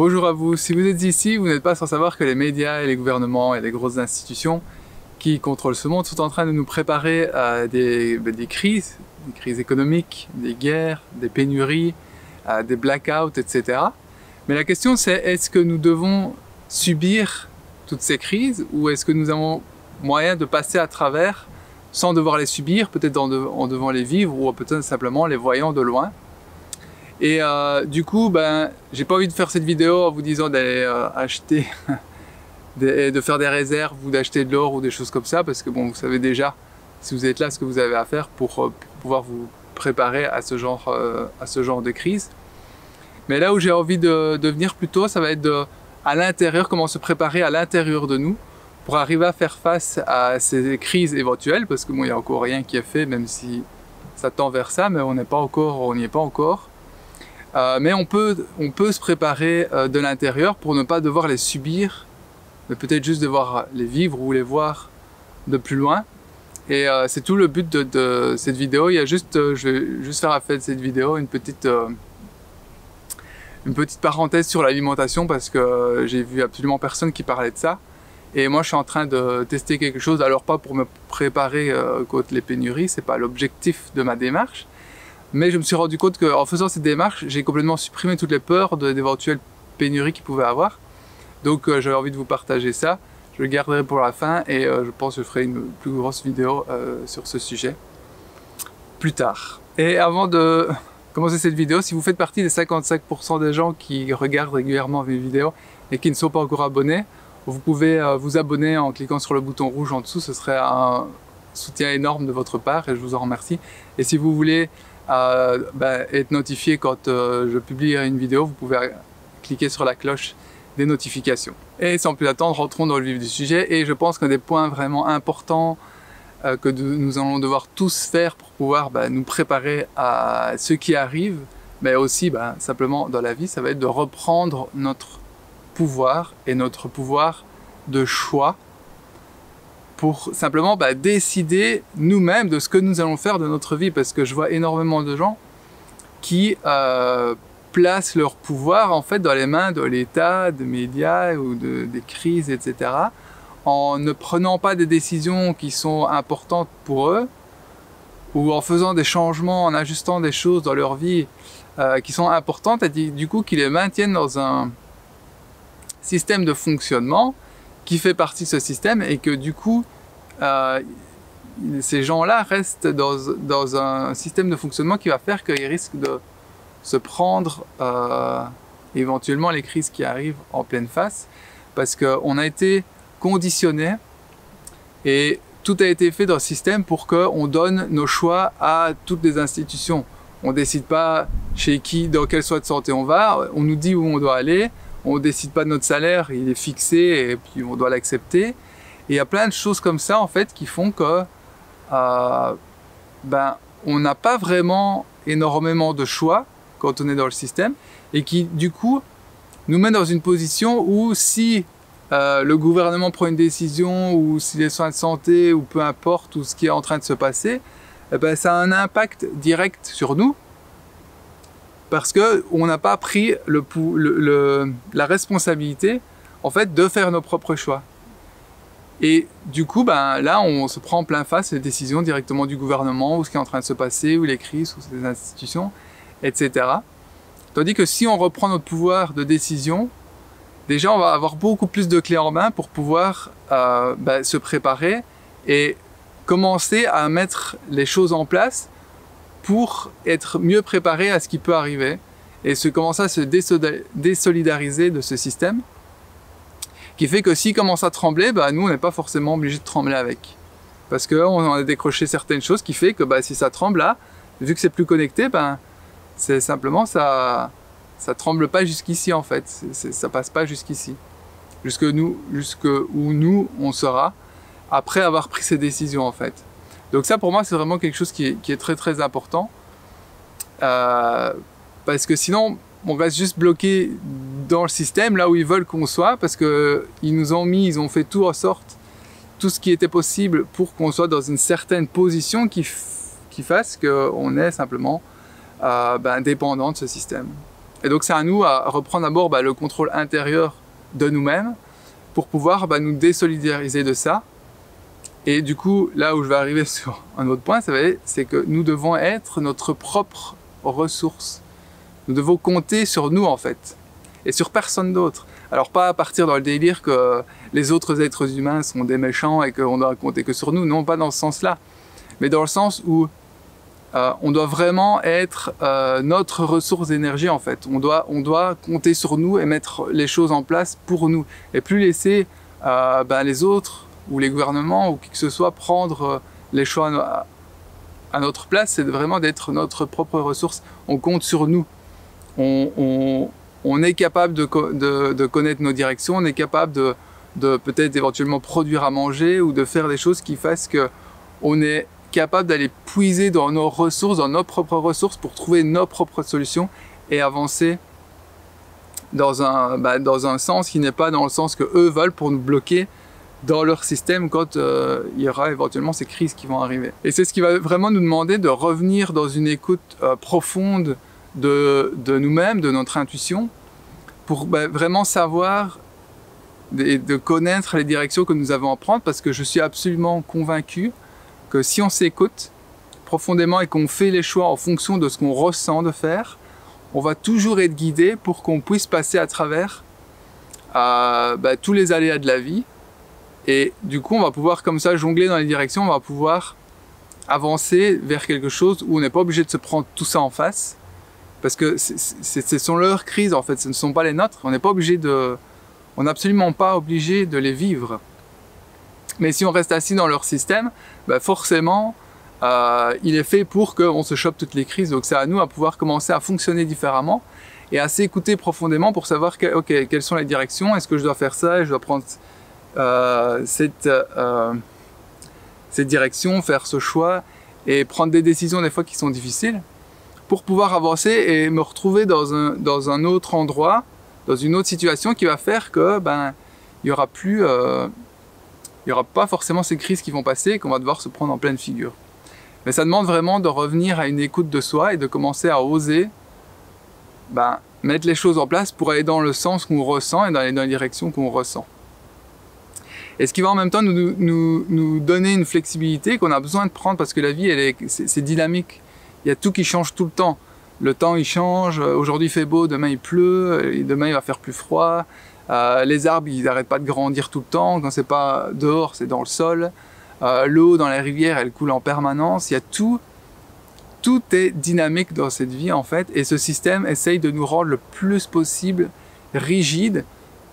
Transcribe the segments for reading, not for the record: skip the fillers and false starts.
Bonjour à vous. Si vous êtes ici, vous n'êtes pas sans savoir que les médias et les gouvernements et les grosses institutions qui contrôlent ce monde sont en train de nous préparer à des crises économiques, des guerres, des pénuries, des blackouts, etc. Mais la question c'est, est-ce que nous devons subir toutes ces crises ou est-ce que nous avons moyen de passer à travers sans devoir les subir, peut-être en devant les vivre ou peut-être simplement les voyant de loin. Et du coup, j'ai pas envie de faire cette vidéo en vous disant d'aller acheter, de faire des réserves ou d'acheter de l'or ou des choses comme ça, parce que bon, vous savez déjà, si vous êtes là, ce que vous avez à faire pour pouvoir vous préparer à ce genre de crise. Mais là où j'ai envie de venir plutôt, ça va être à l'intérieur, comment se préparer à l'intérieur de nous pour arriver à faire face à ces crises éventuelles, parce que bon, il n'y a encore rien qui est fait, même si ça tend vers ça, mais on n'y est pas encore. Mais on peut se préparer de l'intérieur pour ne pas devoir les subir, mais peut-être juste devoir les vivre ou les voir de plus loin. Et c'est tout le but de cette vidéo. Je vais juste faire à fait de cette vidéo une petite parenthèse sur l'alimentation, parce que j'ai vu absolument personne qui parlait de ça. Et moi je suis en train de tester quelque chose, alors pas pour me préparer contre les pénuries, c'est pas l'objectif de ma démarche. Mais je me suis rendu compte qu'en faisant cette démarche, j'ai complètement supprimé toutes les peurs d'éventuelles pénuries qu'il pouvait avoir. Donc j'avais envie de vous partager ça. Je le garderai pour la fin et je pense que je ferai une plus grosse vidéo sur ce sujet plus tard. Et avant de commencer cette vidéo, si vous faites partie des 55% des gens qui regardent régulièrement mes vidéos et qui ne sont pas encore abonnés, vous pouvez vous abonner en cliquant sur le bouton rouge en dessous. Ce serait un soutien énorme de votre part et je vous en remercie. Et si vous voulez être notifié quand je publie une vidéo, vous pouvez cliquer sur la cloche des notifications. Et sans plus attendre, rentrons dans le vif du sujet. Et je pense qu'un des points vraiment importants que nous allons devoir tous faire pour pouvoir nous préparer à ce qui arrive, mais aussi simplement dans la vie, ça va être de reprendre notre pouvoir et notre pouvoir de choix pour simplement décider nous-mêmes de ce que nous allons faire de notre vie, parce que je vois énormément de gens qui placent leur pouvoir en fait dans les mains de l'État, des médias ou des crises, etc., en ne prenant pas des décisions qui sont importantes pour eux, ou en faisant des changements, en ajustant des choses dans leur vie qui sont importantes, et du coup qui les maintiennent dans un système de fonctionnement qui fait partie de ce système, et que du coup ces gens-là restent dans un système de fonctionnement qui va faire qu'ils risquent de se prendre éventuellement les crises qui arrivent en pleine face, parce qu'on a été conditionné et tout a été fait dans le système pour qu'on donne nos choix à toutes les institutions. On ne décide pas chez qui, dans quel soin de santé on va, on nous dit où on doit aller. On ne décide pas de notre salaire, il est fixé et puis on doit l'accepter. Et il y a plein de choses comme ça en fait qui font que on n'a pas vraiment énormément de choix quand on est dans le système, et qui du coup nous met dans une position où si le gouvernement prend une décision, ou si les soins de santé, ou peu importe, ou ce qui est en train de se passer, ça a un impact direct sur nous. Parce qu'on n'a pas pris la responsabilité en fait de faire nos propres choix. Et du coup, là, on se prend en plein face les décisions directement du gouvernement, ou ce qui est en train de se passer, ou les crises, ou les institutions, etc. Tandis que si on reprend notre pouvoir de décision, déjà on va avoir beaucoup plus de clés en main pour pouvoir se préparer et commencer à mettre les choses en place pour être mieux préparé à ce qui peut arriver et commencer à se désolidariser de ce système, qui fait que s'il commence à trembler, nous on n'est pas forcément obligé de trembler avec, parce qu'on a décroché certaines choses qui fait que si ça tremble là, vu que c'est plus connecté, c'est simplement ça tremble pas jusqu'ici en fait, ça passe pas jusqu'ici, jusque où nous on sera après avoir pris ces décisions en fait. Donc ça pour moi c'est vraiment quelque chose qui est très très important, parce que sinon on reste juste bloqué dans le système, là où ils veulent qu'on soit, parce qu'ils nous ont fait tout en sorte, tout ce qui était possible pour qu'on soit dans une certaine position qui fasse qu'on est simplement dépendant de ce système. Et donc c'est à nous à reprendre d'abord le contrôle intérieur de nous-mêmes pour pouvoir nous désolidariser de ça. Et du coup, là où je vais arriver sur un autre point, c'est que nous devons être notre propre ressource. Nous devons compter sur nous en fait, et sur personne d'autre. Alors pas partir dans le délire que les autres êtres humains sont des méchants et qu'on doit compter que sur nous, non, pas dans ce sens-là, mais dans le sens où on doit vraiment être notre ressource d'énergie en fait. On doit compter sur nous et mettre les choses en place pour nous, et plus laisser les autres ou les gouvernements ou qui que ce soit prendre les choix à notre place. C'est vraiment d'être notre propre ressource. On compte sur nous. On est capable de connaître nos directions, on est capable de peut-être éventuellement produire à manger ou de faire des choses qui fassent qu'on est capable d'aller puiser dans nos ressources, dans nos propres ressources pour trouver nos propres solutions et avancer dans un sens qui n'est pas dans le sens que eux veulent pour nous bloquer dans leur système quand il y aura éventuellement ces crises qui vont arriver. Et c'est ce qui va vraiment nous demander de revenir dans une écoute profonde de nous-mêmes, de notre intuition, pour vraiment savoir et de connaître les directions que nous avons à prendre, parce que je suis absolument convaincu que si on s'écoute profondément et qu'on fait les choix en fonction de ce qu'on ressent de faire, on va toujours être guidé pour qu'on puisse passer à travers tous les aléas de la vie. Et du coup, on va pouvoir comme ça jongler dans les directions, on va pouvoir avancer vers quelque chose où on n'est pas obligé de se prendre tout ça en face. Parce que ce sont leurs crises en fait, ce ne sont pas les nôtres. On n'est absolument pas obligé de les vivre. Mais si on reste assis dans leur système, forcément, il est fait pour qu'on se chope toutes les crises. Donc c'est à nous à pouvoir commencer à fonctionner différemment et à s'écouter profondément pour savoir quelles sont les directions. Est-ce que je dois faire ça? Je dois prendre cette direction, faire ce choix et prendre des décisions des fois qui sont difficiles, pour pouvoir avancer et me retrouver dans un autre endroit, dans une autre situation qui va faire que il y aura pas forcément ces crises qui vont passer et qu'on va devoir se prendre en pleine figure. Mais ça demande vraiment de revenir à une écoute de soi et de commencer à oser mettre les choses en place pour aller dans le sens qu'on ressent et dans les directions qu'on ressent. Et ce qui va en même temps nous donner une flexibilité qu'on a besoin de prendre, parce que la vie, c'est dynamique. Il y a tout qui change tout le temps. Le temps, il change. Aujourd'hui, il fait beau, demain, il pleut. Et demain, il va faire plus froid. Les arbres, ils n'arrêtent pas de grandir tout le temps. Quand c'est pas dehors, c'est dans le sol. L'eau dans la rivière, elle coule en permanence. Il y a tout. Tout est dynamique dans cette vie, en fait. Et ce système essaye de nous rendre le plus possible rigide.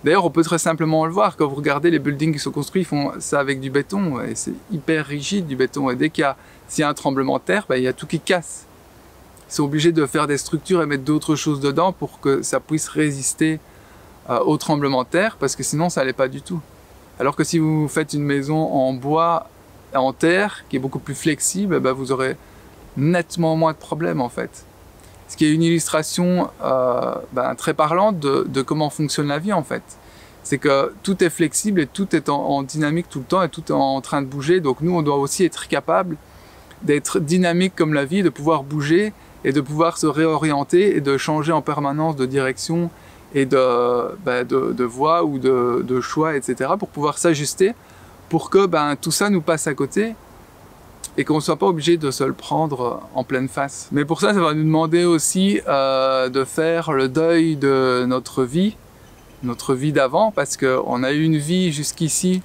D'ailleurs, on peut très simplement le voir. Quand vous regardez les buildings qui sont construits, ils font ça avec du béton. Et c'est hyper rigide, du béton. Et dès s'il y a un tremblement de terre, il y a tout qui casse. Ils sont obligés de faire des structures et mettre d'autres choses dedans pour que ça puisse résister au tremblement de terre, parce que sinon ça n'allait pas du tout. Alors que si vous faites une maison en bois, en terre, qui est beaucoup plus flexible, vous aurez nettement moins de problèmes en fait. Ce qui est une illustration très parlante de comment fonctionne la vie en fait. C'est que tout est flexible et tout est en dynamique tout le temps et tout est en train de bouger. Donc nous, on doit aussi être capable d'être dynamique comme la vie, de pouvoir bouger et de pouvoir se réorienter et de changer en permanence de direction et de voie ou de choix, etc. pour pouvoir s'ajuster pour que tout ça nous passe à côté et qu'on ne soit pas obligé de se le prendre en pleine face. Mais pour ça, ça va nous demander aussi de faire le deuil de notre vie d'avant, parce qu'on a eu une vie jusqu'ici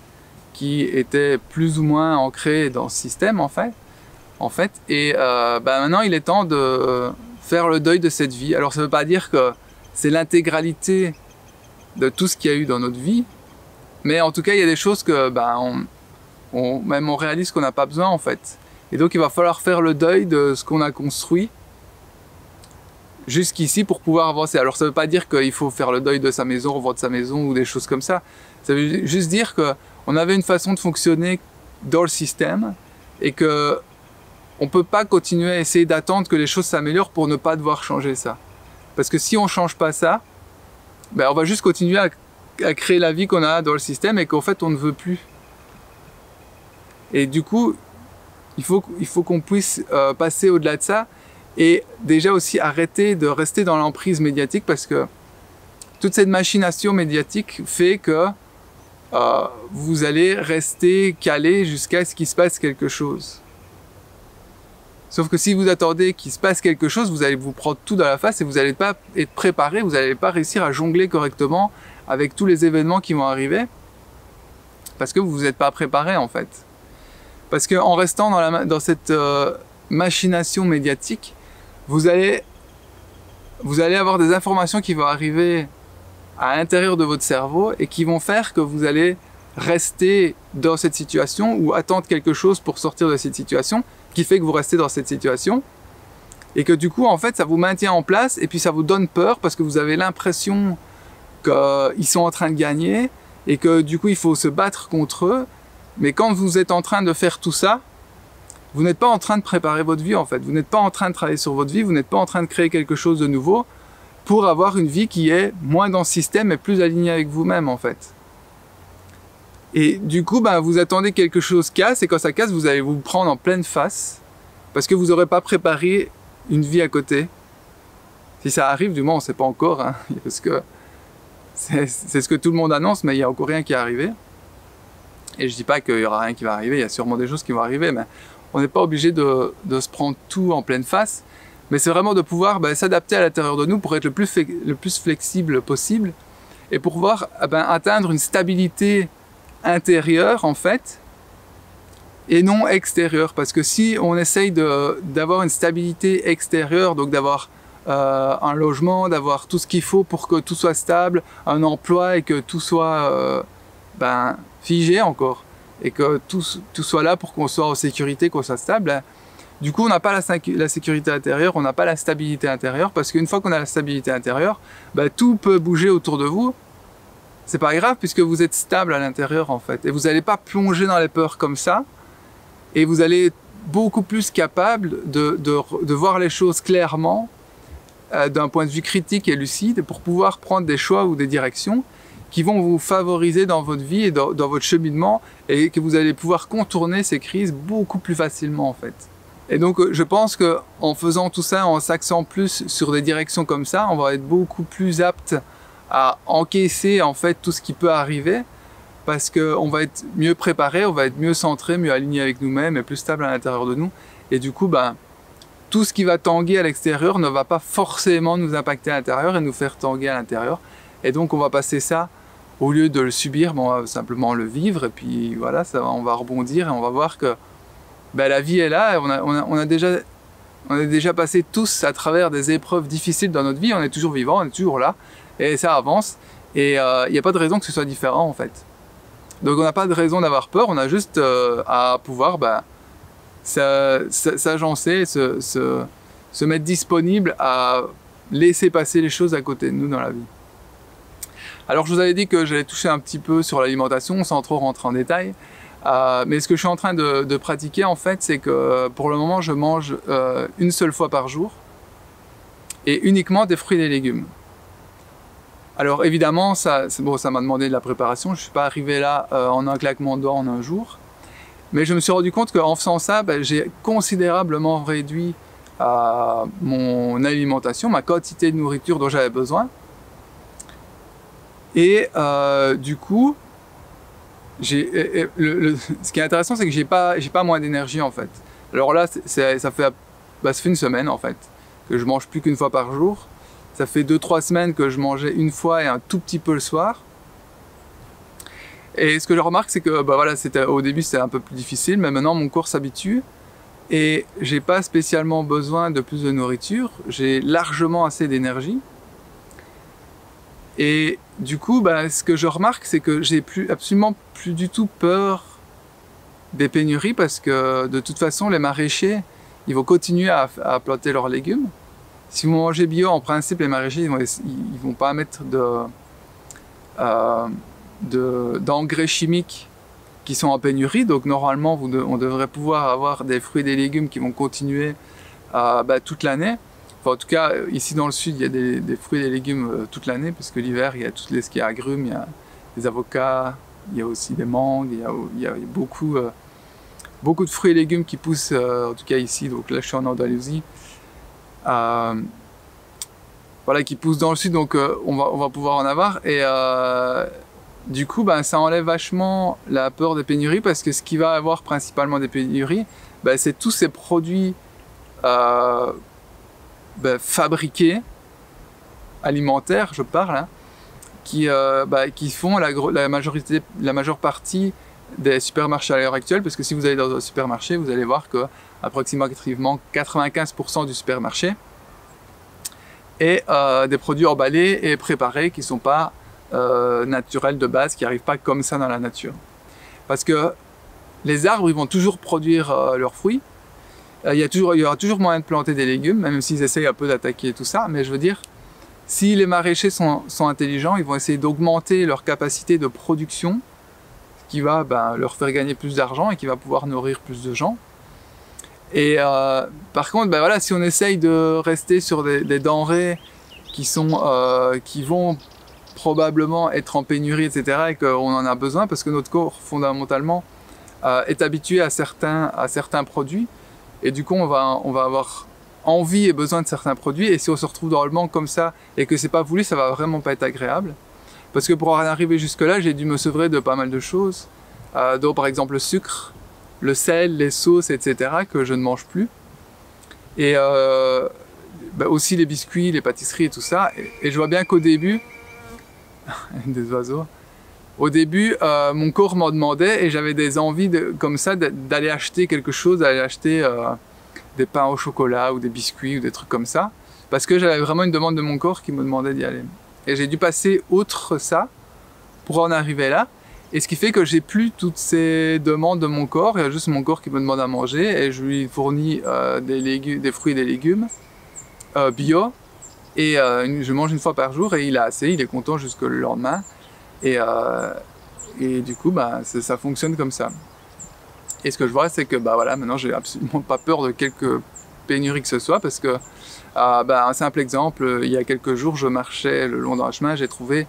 qui était plus ou moins ancrée dans ce système en fait. Et maintenant il est temps de faire le deuil de cette vie. Alors ça ne veut pas dire que c'est l'intégralité de tout ce qu'il y a eu dans notre vie, mais en tout cas il y a des choses que même on réalise qu'on n'a pas besoin en fait. Et donc il va falloir faire le deuil de ce qu'on a construit jusqu'ici pour pouvoir avancer. Alors ça ne veut pas dire qu'il faut faire le deuil de sa maison, revendre sa maison ou des choses comme ça. Ça veut juste dire qu'on avait une façon de fonctionner dans le système et que on ne peut pas continuer à essayer d'attendre que les choses s'améliorent pour ne pas devoir changer ça. Parce que si on ne change pas ça, on va juste continuer à créer la vie qu'on a dans le système et qu'en fait on ne veut plus. Et du coup, il faut qu'on puisse passer au-delà de ça Et déjà aussi arrêter de rester dans l'emprise médiatique, parce que toute cette machination médiatique fait que vous allez rester calé jusqu'à ce qu'il se passe quelque chose. Sauf que si vous attendez qu'il se passe quelque chose, vous allez vous prendre tout dans la face et vous n'allez pas être préparé, vous n'allez pas réussir à jongler correctement avec tous les événements qui vont arriver, parce que vous n'êtes pas préparé en fait. Parce qu'en restant dans cette machination médiatique, vous allez avoir des informations qui vont arriver à l'intérieur de votre cerveau et qui vont faire que vous allez rester dans cette situation ou attendre quelque chose pour sortir de cette situation, qui fait que vous restez dans cette situation et que du coup en fait ça vous maintient en place et puis ça vous donne peur parce que vous avez l'impression qu'ils sont en train de gagner et que du coup il faut se battre contre eux. Mais quand vous êtes en train de faire tout ça, vous n'êtes pas en train de préparer votre vie en fait, vous n'êtes pas en train de travailler sur votre vie, vous n'êtes pas en train de créer quelque chose de nouveau pour avoir une vie qui est moins dans le système et plus alignée avec vous-même en fait. Et du coup, vous attendez que quelque chose casse, et quand ça casse, vous allez vous prendre en pleine face, parce que vous n'aurez pas préparé une vie à côté. Si ça arrive, du moins on ne sait pas encore, hein, parce que c'est ce que tout le monde annonce, mais il n'y a encore rien qui est arrivé. Et je ne dis pas qu'il n'y aura rien qui va arriver, il y a sûrement des choses qui vont arriver, mais on n'est pas obligé de se prendre tout en pleine face. Mais c'est vraiment de pouvoir s'adapter à l'intérieur de nous pour être le plus flexible possible, et pour pouvoir atteindre une stabilité intérieure en fait et non extérieure, parce que si on essaye d'avoir une stabilité extérieure, donc d'avoir un logement, d'avoir tout ce qu'il faut pour que tout soit stable, un emploi et que tout soit figé encore et que tout soit là pour qu'on soit en sécurité, qu'on soit stable, du coup on n'a pas la sécurité intérieure, on n'a pas la stabilité intérieure, parce qu'une fois qu'on a la stabilité intérieure, tout peut bouger autour de vous. C'est pas grave puisque vous êtes stable à l'intérieur en fait. Et vous n'allez pas plonger dans les peurs comme ça. Et vous allez être beaucoup plus capable de voir les choses clairement d'un point de vue critique et lucide pour pouvoir prendre des choix ou des directions qui vont vous favoriser dans votre vie et dans votre cheminement, et que vous allez pouvoir contourner ces crises beaucoup plus facilement en fait. Et donc je pense qu'en faisant tout ça, en s'axant plus sur des directions comme ça, on va être beaucoup plus apte à encaisser en fait tout ce qui peut arriver, parce qu'on va être mieux préparé, on va être mieux centré, mieux aligné avec nous-mêmes et plus stable à l'intérieur de nous. Et du coup, tout ce qui va tanguer à l'extérieur ne va pas forcément nous impacter à l'intérieur et nous faire tanguer à l'intérieur. Et donc on va passer ça, au lieu de le subir, on va simplement le vivre, et puis voilà, on va rebondir et on va voir que la vie est là, et on a déjà passé tous à travers des épreuves difficiles dans notre vie, on est toujours vivant, on est toujours là. Et ça avance, et il n'y a pas de raison que ce soit différent en fait. Donc on n'a pas de raison d'avoir peur, on a juste à pouvoir s'agencer, se mettre disponible à laisser passer les choses à côté de nous dans la vie. Alors je vous avais dit que j'allais toucher un petit peu sur l'alimentation sans trop rentrer en détail, mais ce que je suis en train de pratiquer en fait, c'est que pour le moment je mange une seule fois par jour, et uniquement des fruits et des légumes. Alors évidemment, ça m'a demandé de la préparation, je ne suis pas arrivé là en un claquement de doigts en un jour, mais je me suis rendu compte qu'en faisant ça, j'ai considérablement réduit mon alimentation, ma quantité de nourriture dont j'avais besoin, et du coup, ce qui est intéressant, c'est que j'ai pas moins d'énergie en fait. Alors là, ça fait une semaine en fait, que je mange plus qu'une fois par jour. Ça fait 2-3 semaines que je mangeais une fois et un tout petit peu le soir. Et ce que je remarque, c'est que au début c'était un peu plus difficile, mais maintenant mon corps s'habitue et j'ai pas spécialement besoin de plus de nourriture. J'ai largement assez d'énergie. Et du coup, ce que je remarque, c'est que j'ai absolument plus du tout peur des pénuries, parce que de toute façon, les maraîchers, ils vont continuer à planter leurs légumes. Si vous mangez bio, en principe, les maraîchers, ils vont pas mettre d'engrais chimiques qui sont en pénurie. Donc normalement, on devrait pouvoir avoir des fruits et des légumes qui vont continuer toute l'année. Enfin, en tout cas, ici dans le sud, il y a des fruits et des légumes toute l'année, parce que l'hiver, il y a tout ce qui est agrumes, il y a des avocats, il y a aussi des mangues, il y a beaucoup de fruits et légumes qui poussent, en tout cas ici. Donc là, je suis en Andalousie. voilà, qui poussent dans le sud, donc on va pouvoir en avoir. Et du coup, ça enlève vachement la peur des pénuries, parce que ce qui va avoir principalement des pénuries, c'est tous ces produits fabriqués, alimentaires, je parle, hein, qui font la majeure partie des supermarchés à l'heure actuelle, parce que si vous allez dans un supermarché, vous allez voir que approximativement 95% du supermarché est des produits emballés et préparés qui ne sont pas naturels de base, qui n'arrivent pas comme ça dans la nature. Parce que les arbres, ils vont toujours produire leurs fruits. Il y aura toujours moyen de planter des légumes, même s'ils essayent un peu d'attaquer tout ça, mais je veux dire, si les maraîchers sont intelligents, ils vont essayer d'augmenter leur capacité de production, ce qui va leur faire gagner plus d'argent et qui va pouvoir nourrir plus de gens. Et par contre, voilà, si on essaye de rester sur des denrées qui vont probablement être en pénurie, etc., et qu'on en a besoin, parce que notre corps, fondamentalement, est habitué à certains produits, et du coup, on va avoir envie et besoin de certains produits, et si on se retrouve dans le manque comme ça et que c'est pas voulu, ça va vraiment pas être agréable. Parce que pour en arriver jusque là, j'ai dû me sevrer de pas mal de choses, dont par exemple le sucre, le sel, les sauces, etc., que je ne mange plus, et aussi les biscuits, les pâtisseries et tout ça. Et je vois bien qu'au début, des oiseaux, au début mon corps m'en demandait, et j'avais des envies comme ça d'aller acheter quelque chose, d'aller acheter des pains au chocolat ou des biscuits ou des trucs comme ça, parce que j'avais vraiment une demande de mon corps qui me demandait d'y aller. Et j'ai dû passer outre ça pour en arriver là, et ce qui fait que j'ai plus toutes ces demandes de mon corps, il y a juste mon corps qui me demande à manger, et je lui fournis des fruits et des légumes bio, et je mange une fois par jour, et il a assez, il est content jusqu'au lendemain, et du coup ça fonctionne comme ça. Et ce que je vois, c'est que voilà, maintenant j'ai absolument pas peur de quelque pénurie que ce soit, parce que un simple exemple, il y a quelques jours, je marchais le long d'un chemin, j'ai trouvé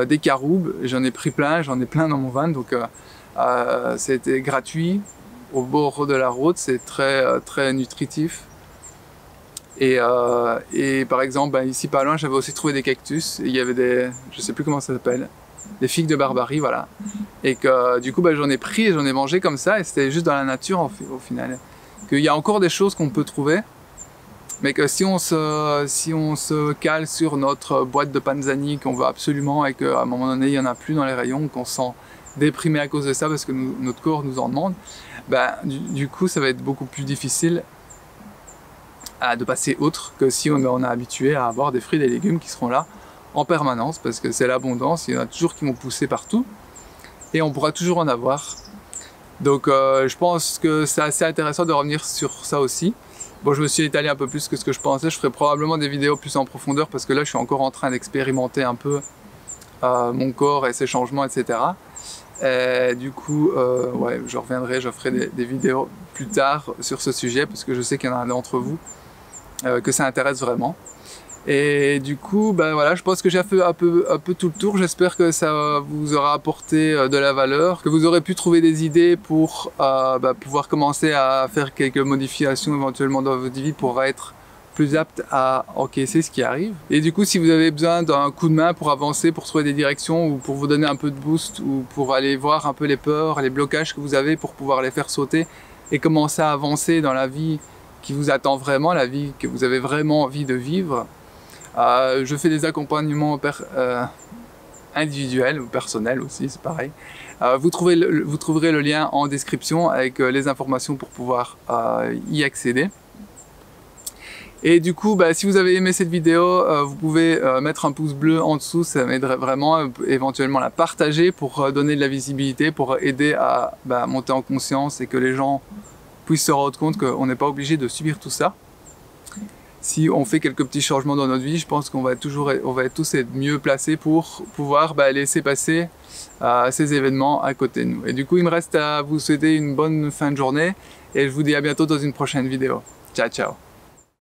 des caroubes, j'en ai pris plein, j'en ai plein dans mon van, donc c'était gratuit au bord de la route, c'est très nutritif. Et par exemple, ici pas loin, j'avais aussi trouvé des cactus, et il y avait je sais plus comment ça s'appelle, des figues de Barbarie, voilà. Et que du coup, j'en ai pris et j'en ai mangé comme ça, et c'était juste dans la nature au final. Qu'il y a encore des choses qu'on peut trouver, mais que si on se cale sur notre boîte de panzani qu'on veut absolument, et qu'à un moment donné, il n'y en a plus dans les rayons, qu'on se sent déprimé à cause de ça parce que notre corps nous en demande, du coup, ça va être beaucoup plus difficile de passer outre que si on est habitué à avoir des fruits et des légumes qui seront là en permanence, parce que c'est l'abondance, il y en a toujours qui vont pousser partout, et on pourra toujours en avoir. Donc je pense que c'est assez intéressant de revenir sur ça aussi. Bon, je me suis étalé un peu plus que ce que je pensais, je ferai probablement des vidéos plus en profondeur, parce que là je suis encore en train d'expérimenter un peu mon corps et ses changements, etc. Et du coup, ouais, je reviendrai, je ferai des vidéos plus tard sur ce sujet, parce que je sais qu'il y en a d'entre vous que ça intéresse vraiment. Et du coup, voilà, je pense que j'ai fait un peu tout le tour. J'espère que ça vous aura apporté de la valeur, que vous aurez pu trouver des idées pour pouvoir commencer à faire quelques modifications éventuellement dans votre vie pour être plus apte à encaisser ce qui arrive. Et du coup, si vous avez besoin d'un coup de main pour avancer, pour trouver des directions, ou pour vous donner un peu de boost, ou pour aller voir un peu les peurs, les blocages que vous avez pour pouvoir les faire sauter et commencer à avancer dans la vie qui vous attend vraiment, la vie que vous avez vraiment envie de vivre, je fais des accompagnements individuels ou personnels aussi, c'est pareil. Vous trouverez le lien en description avec les informations pour pouvoir y accéder. Et du coup, si vous avez aimé cette vidéo, vous pouvez mettre un pouce bleu en dessous, ça m'aiderait vraiment, éventuellement la partager pour donner de la visibilité, pour aider à monter en conscience et que les gens puissent se rendre compte qu'on n'est pas obligé de subir tout ça. Si on fait quelques petits changements dans notre vie, je pense qu'on va être tous être mieux placés pour pouvoir laisser passer ces événements à côté de nous. Et du coup, il me reste à vous souhaiter une bonne fin de journée, et je vous dis à bientôt dans une prochaine vidéo. Ciao, ciao!